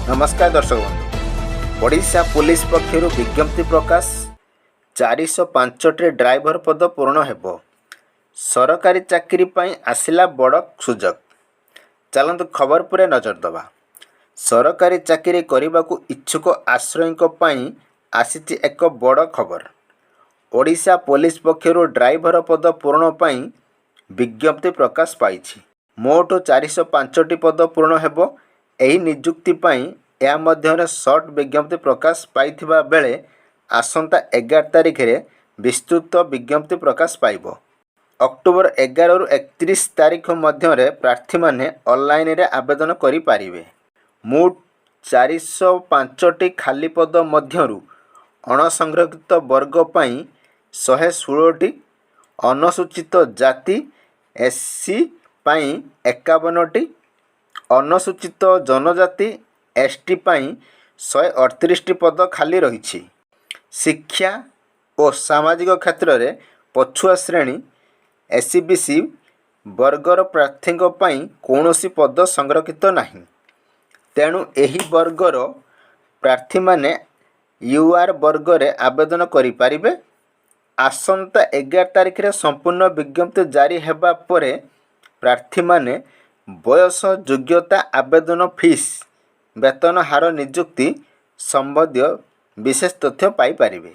नमस्कार दर्शक बंधु। ओडिशा पुलिस पक्षर विज्ञप्ति प्रकाश 405 ड्राइवर पद पूर्ण हेब। सरकारी चाकरी पाई आसिला बड़ सुजोग। चलतु खबर पर नजर दबा। सरकारी चाकरी करने को इच्छुक आश्रयियों पाई आसीची एक बड़ खबर। ओडिशा पुलिस पक्षर ड्राइवर पद पूर्ण पाई विज्ञप्ति प्रकाश पाई। मोट 405 पद पूर्ण हेब। ଏହି ନିଯୁକ୍ତି ପାଇଁ ଏହା ମଧ୍ୟରେ ସର୍ଟ ବିଜ୍ଞପ୍ତି ପ୍ରକାଶ ପାଇଥିବା ବେଳେ ଆସନ୍ତା 11 ତାରିଖରେ ବିସ୍ତୃତ ବିଜ୍ଞପ୍ତି ପ୍ରକାଶ ପାଇବ। ଅକ୍ଟୋବର 11ରୁ 31 ତାରିଖ ମଧ୍ୟରେ ପ୍ରାର୍ଥୀମାନେ ଅନଲାଇନରେ ଆବେଦନ କରିପାରିବେ। ମୋଟ 405ଟି ଖାଲି ପଦ ମଧ୍ୟରୁ ଅଣସଂରକ୍ଷିତ ବର୍ଗ ପାଇଁ 116ଟି, ଅନୁସୂଚିତ ଜାତି SC ପାଇଁ 51ଟି, ଅନୁସୂଚିତ ଜନଜାତି ST ପାଇଁ 138ଟି ପଦ ଖାଲି ରହିଛି। ଶିକ୍ଷା ଓ ସାମାଜିକ କ୍ଷେତ୍ରରେ ପଛୁଆ ଶ୍ରେଣୀ SC/BC ବର୍ଗର ପ୍ରାର୍ଥୀଙ୍କ ପାଇଁ କୌଣସି ପଦ ସଂରକ୍ଷିତ ନାହିଁ। ତେଣୁ ଏହି ବର୍ଗର ପ୍ରାର୍ଥୀମାନେ UR ବର୍ଗରେ ଆବେଦନ କରିପାରିବେ। ଆସନ୍ତା 11 ତାରିଖରେ ସମ୍ପୂର୍ଣ୍ଣ ବିଜ୍ଞପ୍ତି ଜାରି ହେବା ପରେ ପ୍ରାର୍ଥୀମାନେ ବୟସ, ଯୋଗ୍ୟତା, ଆବେଦନ ଫିସ୍, ବେତନ ହାର, ନିଯୁକ୍ତି ସମ୍ବନ୍ଧୀୟ ବିଶେଷ ତଥ୍ୟ ପାଇପାରିବେ।